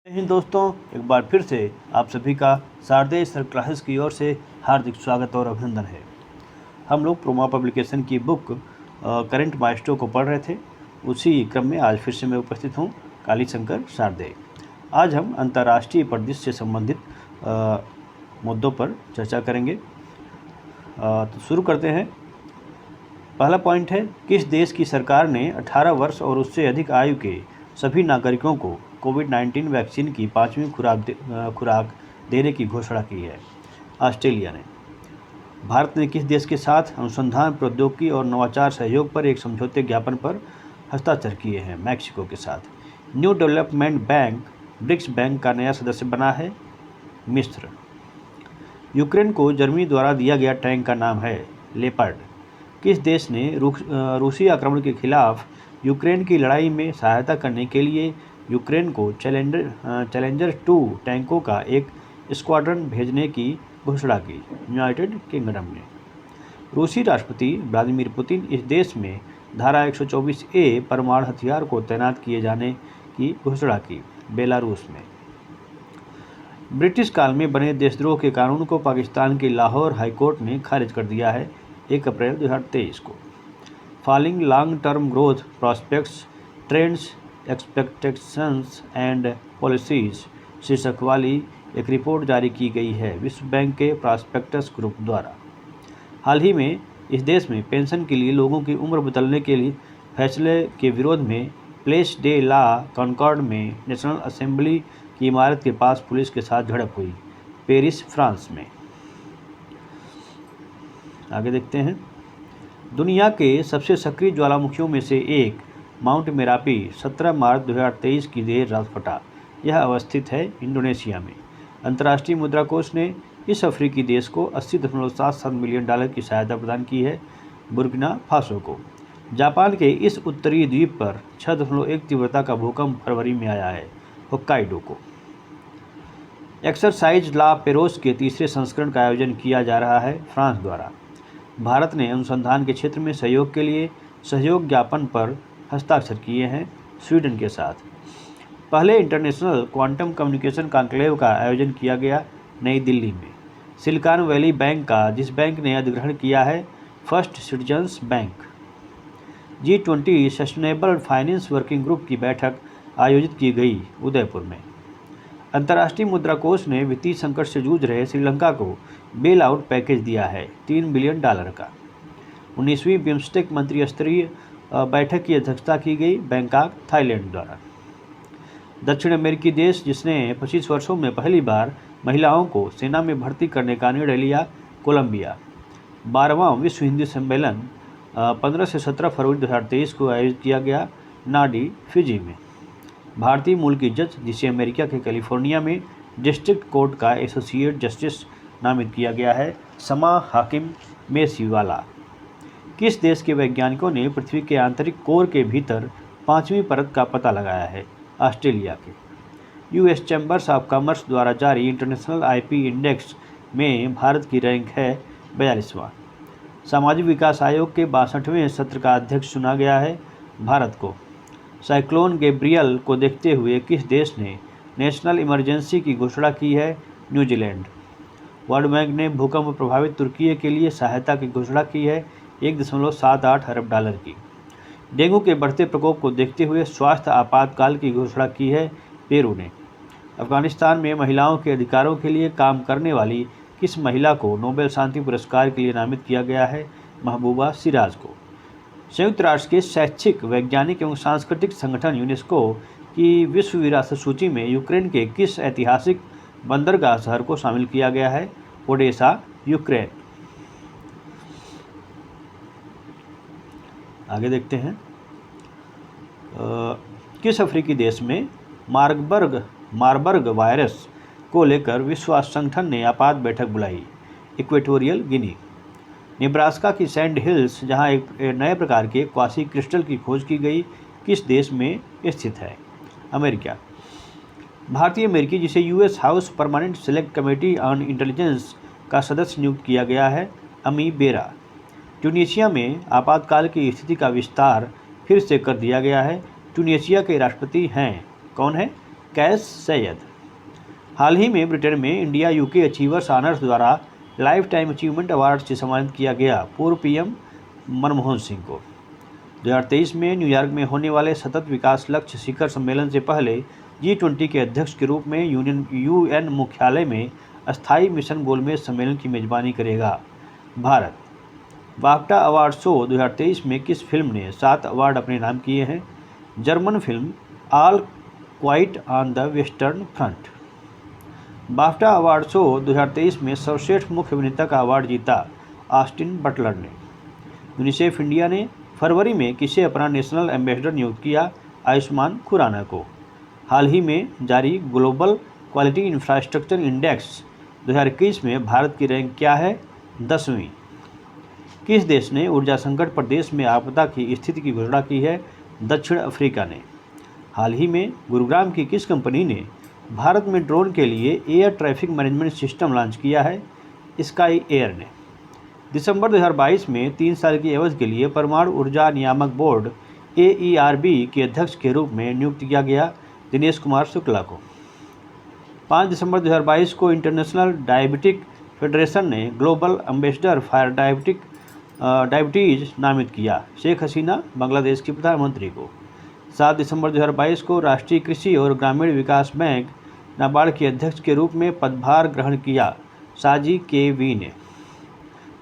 हिंद दोस्तों, एक बार फिर से आप सभी का शारदेय सर क्लासेस की ओर से हार्दिक स्वागत और अभिनंदन है। हम लोग प्रोमा पब्लिकेशन की बुक करंट माइस्ट्रो को पढ़ रहे थे। उसी क्रम में आज फिर से मैं उपस्थित हूँ, कालीशंकर शारदेय। आज हम अंतर्राष्ट्रीय परिदृश्य से संबंधित मुद्दों पर चर्चा करेंगे। तो शुरू करते हैं। पहला पॉइंट है, किस देश की सरकार ने 18 वर्ष और उससे अधिक आयु के सभी नागरिकों को कोविड-19 वैक्सीन की 5वीं खुराक देने की घोषणा की है? ऑस्ट्रेलिया ने। भारत ने किस देश के साथ अनुसंधान, प्रौद्योगिकी और नवाचार सहयोग पर एक समझौते ज्ञापन पर हस्ताक्षर किए हैं? मैक्सिको के साथ। New development bank BRICS bank का नया सदस्य बना है मिस्र। यूक्रेन को जर्मनी द्वारा दिया गया टैंक का नाम है लेपर्ड। किस देश ने रूसी आक्रमण के खिलाफ यूक्रेन की लड़ाई में सहायता करने के लिए यूक्रेन को चैलेंजर 2 टैंकों का एक स्क्वाड्रन भेजने की घोषणा की? यूनाइटेड किंगडम ने। रूसी राष्ट्रपति व्लादिमीर पुतिन इस देश में धारा 124A परमाणु हथियार को तैनात किए जाने की घोषणा की? बेलारूस में। ब्रिटिश काल में बने देशद्रोह के कानून को पाकिस्तान की लाहौर हाईकोर्ट ने खारिज कर दिया है 1 अप्रैल 2023 को। Falling long term growth prospects, trends, expectations and policies शीर्षक वाली एक रिपोर्ट जारी की गई है विश्व बैंक के प्रॉस्पेक्टस ग्रुप द्वारा। हाल ही में इस देश में पेंशन के लिए लोगों की उम्र बदलने के लिए फैसले के विरोध में प्लेस डे ला कॉन्कॉर्ड में नेशनल असेंबली की इमारत के पास पुलिस के साथ झड़प हुई। पेरिस, फ्रांस में। आगे देखते हैं। दुनिया के सबसे सक्रिय ज्वालामुखियों में से एक माउंट मेरापी 17 मार्च 2023 की देर रात फटा। यह अवस्थित है इंडोनेशिया में। अंतर्राष्ट्रीय मुद्रा कोष ने इस अफ्रीकी देश को $80.77 मिलियन की सहायता प्रदान की है। बुर्किना फासो को। जापान के इस उत्तरी द्वीप पर 6.1 तीव्रता का भूकंप फरवरी में आया है। होक्काइडो को। एक्सरसाइज ला पेरोस के तीसरे संस्करण का आयोजन किया जा रहा है फ्रांस द्वारा। भारत ने अनुसंधान के क्षेत्र में सहयोग के लिए सहयोग ज्ञापन पर हस्ताक्षर किए हैं स्वीडन के साथ। पहले इंटरनेशनल क्वांटम कम्युनिकेशन कॉन्क्लेव का आयोजन किया गया नई दिल्ली में। सिलिकॉन वैली बैंक का जिस बैंक ने अधिग्रहण किया है first citizens bank. G20 sustainable finance working group की बैठक आयोजित की गई उदयपुर में। अंतर्राष्ट्रीय मुद्रा कोष ने वित्तीय संकट से जूझ रहे श्रीलंका को बेल आउट पैकेज दिया है $3 बिलियन का। 19वीं बिम्स्टेक मंत्री स्तरीय बैठक की अध्यक्षता की गई बैंकॉक, थाईलैंड द्वारा। दक्षिण अमेरिकी देश जिसने 25 वर्षों में पहली बार महिलाओं को सेना में भर्ती करने का निर्णय लिया, कोलंबिया। 12वां विश्व हिंदी सम्मेलन 15 से 17 फरवरी 2023 को आयोजित किया गया नाडी, फिजी में। भारतीय मूल की जज जिसे अमेरिका के कैलिफोर्निया में डिस्ट्रिक्ट कोर्ट का एसोसिएट जस्टिस नामित किया गया है, समा हाकिम मेसीवाला। किस देश के वैज्ञानिकों ने पृथ्वी के आंतरिक कोर के भीतर 5वीं परत का पता लगाया है? ऑस्ट्रेलिया के। यूएस चैम्बर्स ऑफ कॉमर्स द्वारा जारी इंटरनेशनल आईपी इंडेक्स में भारत की रैंक है 42वां। सामाजिक विकास आयोग के 62वें सत्र का अध्यक्ष चुना गया है भारत को। साइक्लोन गैब्रियल को देखते हुए किस देश ने नेशनल इमरजेंसी की घोषणा की है? न्यूजीलैंड। वर्ल्ड बैंक ने भूकंप प्रभावित तुर्की के लिए सहायता की घोषणा की है $1.78 अरब की। डेंगू के बढ़ते प्रकोप को देखते हुए स्वास्थ्य आपातकाल की घोषणा की है पेरू ने। अफगानिस्तान में महिलाओं के अधिकारों के लिए काम करने वाली किस महिला को नोबेल शांति पुरस्कार के लिए नामित किया गया है? महबूबा सिराज को। संयुक्त राष्ट्र के शैक्षिक, वैज्ञानिक एवं सांस्कृतिक संगठन यूनेस्को की विश्व विरासत सूची में यूक्रेन के किस ऐतिहासिक बंदरगाह शहर को शामिल किया गया है? Odessa, Ukraine. आगे देखते हैं। किस अफ्रीकी देश में मारबर्ग वायरस को लेकर विश्व स्वास्थ्य संगठन ने आपात बैठक बुलाई? Equatorial Guinea. नेब्रास्का की सैंड हिल्स जहां एक नए प्रकार के क्वासी क्रिस्टल की खोज की गई, किस देश में स्थित है? अमेरिका। भारतीय अमेरिकी जिसे US house permanent select committee on intelligence का सदस्य नियुक्त किया गया है, अमी बेरा। ट्यूनीशिया में आपातकाल की स्थिति का विस्तार फिर से कर दिया गया है। ट्यूनीशिया के राष्ट्रपति हैं, कौन है? कैस सैयद। हाल ही में ब्रिटेन में इंडिया यूके अचीवर्स ऑनर्स द्वारा लाइफ टाइम अचीवमेंट अवार्ड से सम्मानित किया गया पूर्व पीएम मनमोहन सिंह को। 2023 में न्यूयॉर्क में होने वाले सतत विकास लक्ष्य शिखर सम्मेलन से पहले G20 के अध्यक्ष के रूप में यूएन मुख्यालय में अस्थायी मिशन गोलमेज सम्मेलन की मेजबानी करेगा भारत। बाफ्टा अवार्ड शो 2023 में किस फिल्म ने 7 अवार्ड अपने नाम किए हैं? German film all quite on the western front. BAFTA award show 2023 में सर्वश्रेष्ठ मुख्य अभिनेता का अवार्ड जीता ऑस्टिन बटलर ने। यूनिसेफ इंडिया ने फरवरी में किसे अपना नेशनल एम्बेसडर नियुक्त किया? आयुष्मान खुराना को। हाल ही में जारी ग्लोबल क्वालिटी इंफ्रास्ट्रक्चर इंडेक्स 2021 में भारत की रैंक क्या है? 10वीं। किस देश ने ऊर्जा संकट पर देश में आपदा की स्थिति की घोषणा की है? दक्षिण अफ्रीका ने। हाल ही में गुरुग्राम की किस कंपनी ने भारत में ड्रोन के लिए air traffic management system launch किया है? स्काई एयर ने। दिसंबर 2022 में 3 साल की एवज के लिए परमाणु ऊर्जा नियामक बोर्ड AERB के अध्यक्ष के रूप में नियुक्त किया गया दिनेश कुमार शुक्ला को। 5 दिसंबर 2022 को इंटरनेशनल डायबिटिक फेडरेशन ने ग्लोबल एम्बेसडर फॉर डायबिटीज नामित किया शेख हसीना बांग्लादेश की प्रधानमंत्री को। 7 दिसंबर 2022 को राष्ट्रीय कृषि और ग्रामीण विकास बैंक नाबार्ड के अध्यक्ष के रूप में पदभार ग्रहण किया साजी KV ने।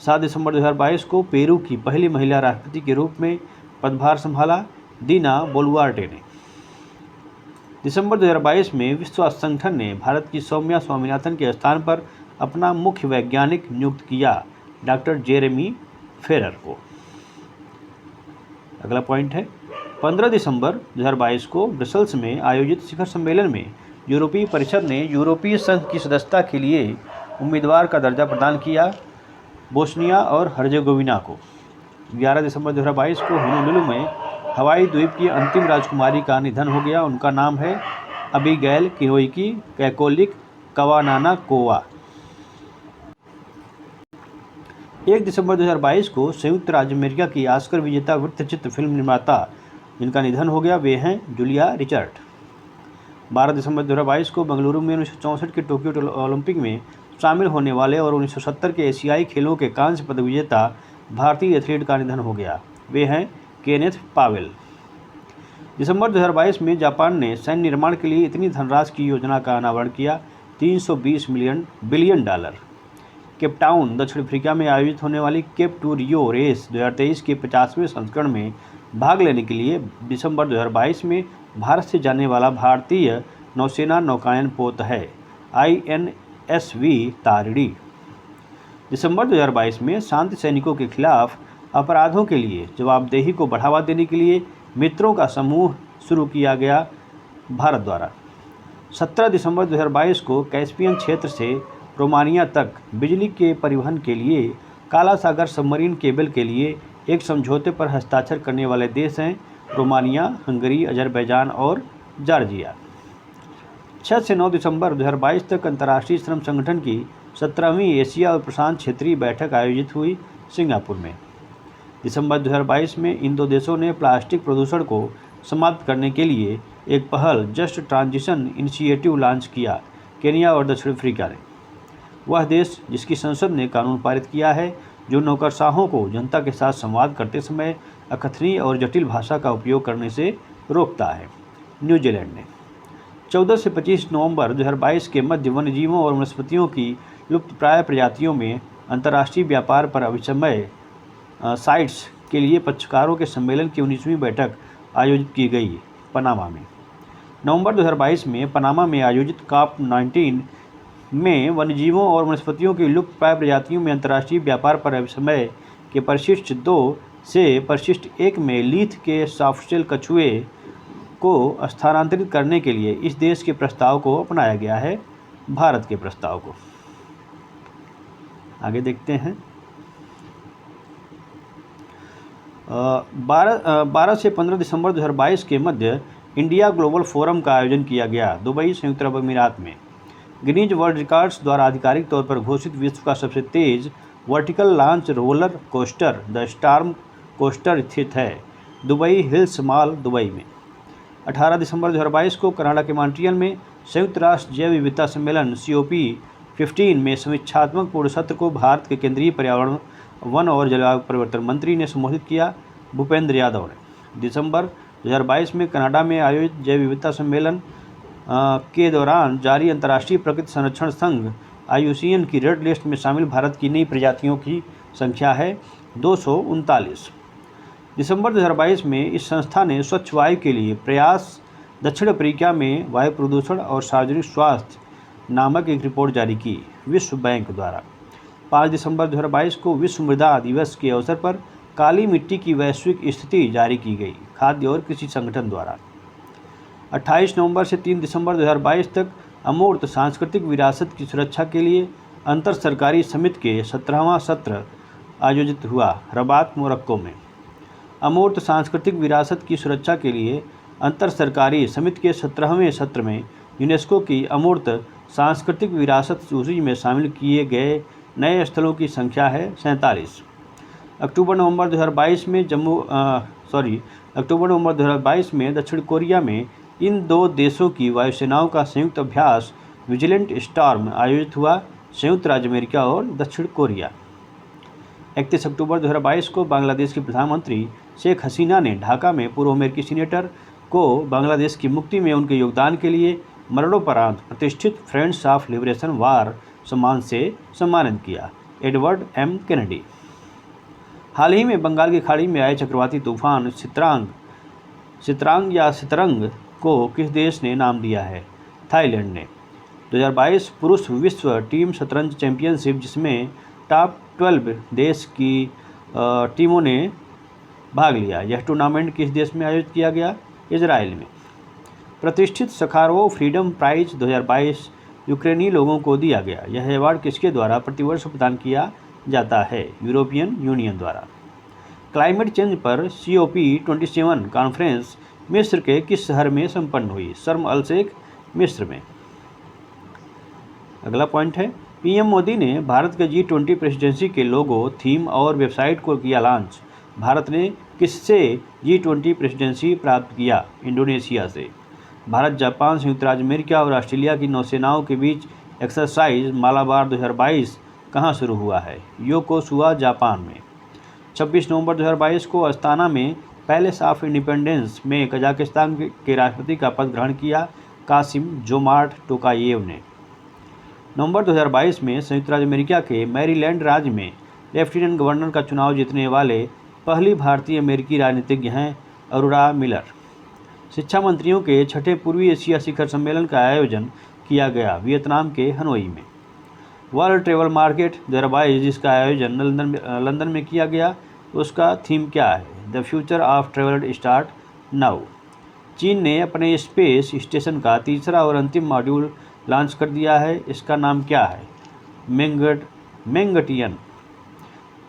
7 दिसंबर 2022 को पेरू की पहली महिला राष्ट्रपति के रूप में पदभार संभाला दीना बोलुआर्टे ने। दिसंबर 2022 में विश्व स्वास्थ्य संगठन ने भारत की सौम्या स्वामीनाथन के स्थान पर अपना मुख्य वैज्ञानिक नियुक्त किया डॉक्टर जेरेमी फेरर को। अगला पॉइंट है 15 दिसंबर 2022 को ब्रसेल्स में आयोजित शिखर सम्मेलन में यूरोपीय परिषद ने यूरोपीय संघ की सदस्यता के लिए उम्मीदवार का दर्जा प्रदान किया बोस्निया और हर्जेगोविना को। 11 दिसंबर 2022 को होनोलुलु में हवाई द्वीप की अंतिम राजकुमारी का निधन हो गया। उनका नाम है अबिगैल किरोइकी कैकोलिक कवानाना कोवा। 1 दिसंबर 2022 को संयुक्त राज्य अमेरिका की ऑस्कर विजेता वृत्तचित्र फिल्म निर्माता जिनका निधन हो गया वे हैं जूलिया रिचर्ड। 12 दिसंबर 2022 को बेंगलुरु में 1964 के टोक्यो ओलंपिक में शामिल होने वाले और 1970 के एशियाई खेलों के कांस्य पदक विजेता भारतीय एथलीट का निधन हो गया वे हैं केनेथ पावेल। दिसंबर 2022 में जापान ने सैन्य निर्माण के लिए इतनी धनराशि की योजना का अनावरण किया 320 बिलियन डॉलर। केपटाउन दक्षिण अफ्रीका में आयोजित होने वाली केप टू रियो रेस 2023 के 50वें संस्करण में भाग लेने के लिए दिसंबर 2022 में भारत से जाने वाला भारतीय नौसेना नौकायन पोत है INSV तारिणी। दिसंबर 2022 में शांति सैनिकों के खिलाफ अपराधों के लिए जवाबदेही को बढ़ावा देने के लिए मित्रों का समूह शुरू किया गया भारत द्वारा। 17 दिसंबर 2022 को कैस्पियन क्षेत्र से रोमानिया तक बिजली के परिवहन के लिए काला सागर सबमरीन केबल के लिए एक समझौते पर हस्ताक्षर करने वाले देश हैं रोमानिया, हंगरी, अजरबैजान और जॉर्जिया। 6 से 9 दिसंबर 2022 तक अंतर्राष्ट्रीय श्रम संगठन की 17वीं एशिया और प्रशांत क्षेत्रीय बैठक आयोजित हुई सिंगापुर में। दिसंबर 2022 में इन दो देशों ने प्लास्टिक प्रदूषण को समाप्त करने के लिए एक पहल जस्ट ट्रांजिशन इनिशिएटिव लॉन्च किया केन्या और दक्षिण अफ्रीका ने। वह देश जिसकी संसद ने कानून पारित किया है जो नौकरशाहों को जनता के साथ संवाद करते समय अकथनीय और जटिल भाषा का उपयोग करने से रोकता है न्यूजीलैंड ने। 14 से 25 नवंबर 2022 के मध्य वन्यजीवों और वनस्पतियों की लुप्तप्राय प्रजातियों में अंतर्राष्ट्रीय व्यापार पर अविस्मय साइट्स के लिए पक्षकारों के सम्मेलन की 19वीं बैठक आयोजित की गई पनामा में। नवंबर 2022 में पनामा में आयोजित COP19 में वन्यजीवों और वनस्पतियों की लुप्तप्राय प्रजातियों में अंतर्राष्ट्रीय व्यापार पर अविस्मय के परिशिष्ट 2 से परिशिष्ट 1 में लीथ के सॉफ्टशेल कछुए को स्थानांतरित करने के लिए इस देश के प्रस्ताव को अपनाया गया है भारत के प्रस्ताव को। आगे देखते हैं 12 से 15 दिसंबर 2022 के मध्य इंडिया ग्लोबल फोरम का आयोजन किया गया दुबई संयुक्त अरब अमीरात में। गिनीज वर्ल्ड रिकॉर्ड्स द्वारा आधिकारिक तौर पर घोषित विश्व का सबसे तेज vertical launch roller coaster the storm coaster स्थित है दुबई हिल्स मॉल दुबई में। 18 दिसंबर 2022 को कनाडा के मॉन्ट्रियल में संयुक्त राष्ट्र जैव विविधता सम्मेलन COP15 में समीक्षात्मक पूर्ण सत्र को भारत के केंद्रीय पर्यावरण, वन और जलवायु परिवर्तन मंत्री ने संबोधित किया। भूपेंद्र यादव ने दिसंबर 2022 में कनाडा में आयोजित जैव विविधता सम्मेलन के दौरान जारी अंतर्राष्ट्रीय प्रकृति संरक्षण संघ IUCN की रेड लिस्ट में शामिल भारत की नई प्रजातियों की संख्या है 239। दिसंबर 2022 में इस संस्था ने स्वच्छ वायु के लिए प्रयास दक्षिण अफ्रीका में वायु प्रदूषण और सार्वजनिक स्वास्थ्य नामक एक रिपोर्ट जारी की। विश्व बैंक द्वारा 5 दिसंबर 2022 को विश्व मृदा दिवस के अवसर पर काली मिट्टी की वैश्विक स्थिति जारी की गई, खाद्य और कृषि संगठन द्वारा। 28 नवंबर से 3 दिसंबर 2022 तक अमूर्त सांस्कृतिक विरासत की सुरक्षा के लिए अंतर सरकारी समिति के 17वां सत्र आयोजित हुआ, रबात, मोरक्को में। अमूर्त सांस्कृतिक विरासत की सुरक्षा के लिए अंतर सरकारी समिति के 17वें सत्र में यूनेस्को की अमूर्त सांस्कृतिक विरासत सूची में शामिल किए गए नए स्थलों की संख्या है 47। अक्टूबर नवंबर 2022 में दक्षिण कोरिया में इन दो देशों की वायुसेनाओं का संयुक्त अभ्यास विजिलेंट स्टॉर्म आयोजित हुआ, संयुक्त राज्य अमेरिका और दक्षिण कोरिया। 31 अक्टूबर 2022 को बांग्लादेश की प्रधानमंत्री शेख हसीना ने ढाका में पूर्व अमेरिकी सीनेटर को बांग्लादेश की मुक्ति में उनके योगदान के लिए मरणोपरांत प्रतिष्ठित फ्रेंड्स ऑफ लिबरेशन वार सम्मान से सम्मानित किया। Edward M. कैनेडी। हाल ही में बंगाल की खाड़ी में आए चक्रवाती तूफान सितरंग को किस देश ने नाम दिया है? थाईलैंड ने। 2022 पुरुष विश्व टीम शतरंज चैंपियनशिप, जिसमें टॉप 12 देश की टीमों ने भाग लिया। यह टूर्नामेंट किस देश में आयोजित किया गया? इजराइल में। प्रतिष्ठित सखारोव फ्रीडम प्राइज 2022 यूक्रेनी लोगों को दिया गया। यह अवार्ड किसके द्वारा प्रतिवर्ष प्रदान किया जाता है? यूरोपियन यूनियन द्वारा। क्लाइमेट चेंज पर COP27 कॉन्फ्रेंस मिस्र के किस शहर में संपन्न हुई? शर्म अल शेख, मिस्र में। अगला पॉइंट है, PM मोदी ने भारत के G20 प्रेसिडेंसी के लोगो, थीम और वेबसाइट को किया लॉन्च। भारत ने किससे G20 प्रेसिडेंसी प्राप्त किया? इंडोनेशिया से। भारत, जापान, संयुक्त राज्य अमेरिका और ऑस्ट्रेलिया की नौसेनाओं के बीच एक्सरसाइज मालाबार 2022 कहाँ शुरू हुआ है? योकोसुआ, जापान में। 26 नवंबर 2022 को अस्ताना में पैलेस ऑफ इंडिपेंडेंस में कजाकिस्तान के राष्ट्रपति का पद ग्रहण किया कासिम जोमार्ट टोकायेव ने। नवंबर 2022 में संयुक्त राज्य अमेरिका के मैरीलैंड राज्य में लेफ्टिनेंट गवर्नर का चुनाव जीतने वाले पहली भारतीय अमेरिकी राजनीतिज्ञ हैं अरोरा मिलर। शिक्षा मंत्रियों के 6ठे पूर्वी एशिया शिखर सम्मेलन का आयोजन किया गया वियतनाम के हनोई में। वर्ल्ड ट्रेवल मार्केट 2022 जिसका आयोजन लंदन में किया गया, उसका थीम क्या है? The future of travel start now. चीन ने अपने स्पेस स्टेशन का तीसरा और अंतिम मॉड्यूल लॉन्च कर दिया है, इसका नाम क्या है? मेंगटियन।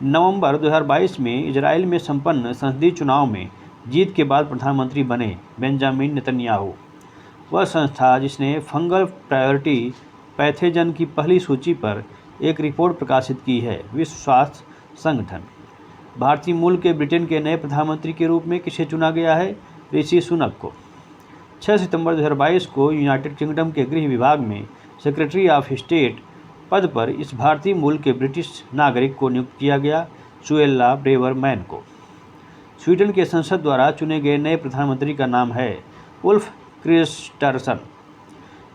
नवंबर 2022 में इजराइल में संपन्न संसदीय चुनाव में जीत के बाद प्रधानमंत्री बने बेंजामिन नेतन्याहू। वह संस्था जिसने फंगल प्रायोरिटी पैथोजन की पहली सूची पर एक रिपोर्ट प्रकाशित की है, विश्व स्वास्थ्य संगठन। भारतीय मूल के ब्रिटेन के नए प्रधानमंत्री के रूप में किसे चुना गया है? ऋषि सुनक को। 6 सितंबर 2022 को यूनाइटेड किंगडम के गृह विभाग में सेक्रेटरी ऑफ स्टेट पद पर इस भारतीय मूल के ब्रिटिश नागरिक को नियुक्त किया गया, सुएल्ला ब्रेवरमैन को। स्वीडन के संसद द्वारा चुने गए नए प्रधानमंत्री का नाम है उल्फ क्रिस्टरसन।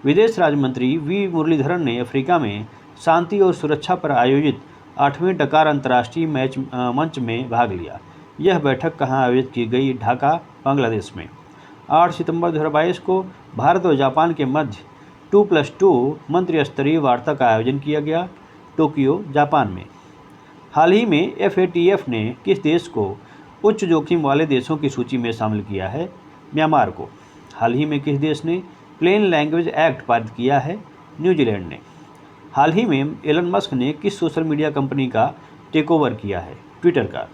विदेश राज्य मंत्री वी मुरलीधरन ने अफ्रीका में शांति और सुरक्षा पर आयोजित 8वें डकार अंतर्राष्ट्रीय मंच में भाग लिया। यह बैठक कहाँ आयोजित की गई? ढाका, बांग्लादेश में। 8 सितंबर 2022 को भारत और जापान के मध्य 2+2 मंत्री स्तरीय वार्ता का आयोजन किया गया, टोक्यो, जापान में। हाल ही में FATF ने किस देश को उच्च जोखिम वाले देशों की सूची में शामिल किया है? म्यांमार को। हाल ही में किस देश ने प्लेन लैंग्वेज एक्ट पारित किया है? न्यूजीलैंड ने। हाल ही में एलन मस्क ने किस सोशल मीडिया कंपनी का टेकओवर किया है? ट्विटर का।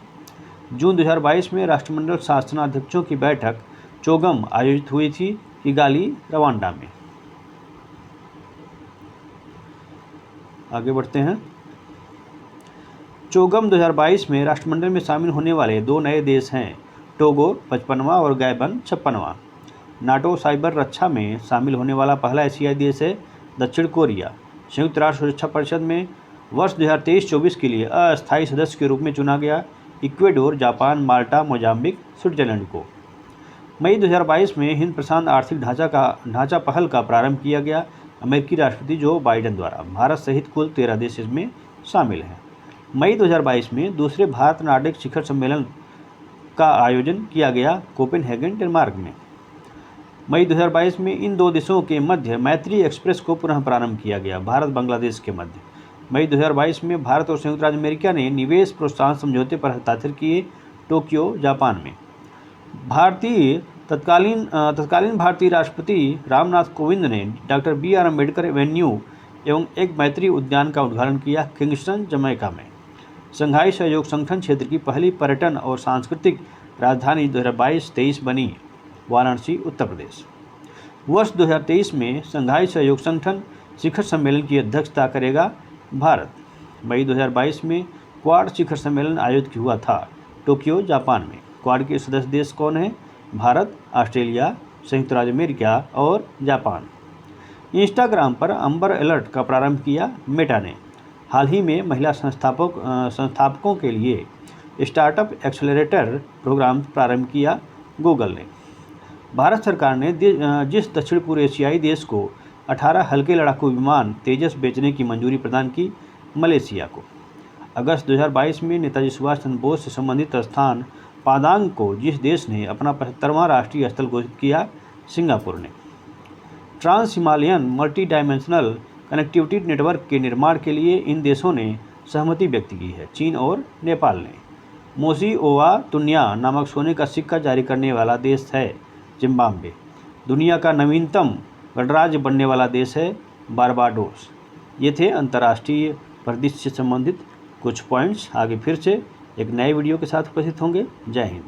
जून 2022 में राष्ट्रमंडल शासनाध्यक्षों की बैठक चोगम आयोजित हुई थी, किगाली, रवांडा में। आगे बढ़ते हैं। चोगम 2022 में राष्ट्रमंडल में शामिल होने वाले 2 नए देश हैं, टोगो 55वां और गैबन 56वां। नाटो साइबर रक्षा में शामिल होने वाला पहला एशियाई देश है दक्षिण कोरिया। संयुक्त राष्ट्र सुरक्षा परिषद में वर्ष 2023-24 के लिए अस्थायी सदस्य के रूप में चुना गया इक्वेडोर, जापान, माल्टा, मोजाम्बिक, स्विट्जरलैंड को। मई 2022 में हिंद प्रशांत आर्थिक ढांचा पहल का प्रारंभ किया गया अमेरिकी राष्ट्रपति जो बाइडेन द्वारा। भारत सहित कुल 13 देश इसमें शामिल हैं। मई 2022 में दूसरे भारत नार्डिक शिखर सम्मेलन का आयोजन किया गया कोपेनहेगन, डेनमार्क में। मई 2022 में इन दो देशों के मध्य मैत्री एक्सप्रेस को पुनः प्रारंभ किया गया भारत बांग्लादेश के मध्य। मई 2022 में भारत और संयुक्त राज्य अमेरिका ने निवेश प्रोत्साहन समझौते पर हस्ताक्षर किए टोक्यो, जापान में। तत्कालीन भारतीय राष्ट्रपति रामनाथ कोविंद ने डॉक्टर BR अम्बेडकर एवेन्यू एवं एक मैत्री उद्यान का उद्घाटन किया किंगस्टन, जमैका में। शंघाई सहयोग संगठन क्षेत्र की पहली पर्यटन और सांस्कृतिक राजधानी 2022-23 बनी वाराणसी, उत्तर प्रदेश। वर्ष 2023 में शंघाई सहयोग संगठन शिखर सम्मेलन की अध्यक्षता करेगा भारत। मई 2022 में क्वाड शिखर सम्मेलन आयोजित हुआ था टोक्यो, जापान में। क्वाड के सदस्य देश कौन हैं? भारत, ऑस्ट्रेलिया, संयुक्त राज्य अमेरिका और जापान। इंस्टाग्राम पर अम्बर अलर्ट का प्रारंभ किया मेटा ने। हाल ही में महिला संस्थापकों के लिए स्टार्टअप एक्सेलरेटर प्रोग्राम प्रारंभ किया गूगल ने। भारत सरकार ने जिस दक्षिण पूर्व एशियाई देश को 18 हल्के लड़ाकू विमान तेजस बेचने की मंजूरी प्रदान की, मलेशिया को। अगस्त 2022 में नेताजी सुभाष चंद्र बोस से संबंधित स्थान पादांग को जिस देश ने अपना 75वां राष्ट्रीय स्थल घोषित किया, सिंगापुर ने। Trans Himalayan multi dimensional connectivity network के निर्माण के लिए इन देशों ने सहमति व्यक्त की है, चीन और नेपाल ने। मोसी-ओवा तुन्या नामक सोने का सिक्का जारी करने वाला देश है जिम्बाब्वे। दुनिया का नवीनतम गणराज्य बनने वाला देश है बारबाडोस। ये थे अंतर्राष्ट्रीय परिदृश्य से संबंधित कुछ पॉइंट्स। आगे फिर से एक नए वीडियो के साथ उपस्थित होंगे। जय हिंद।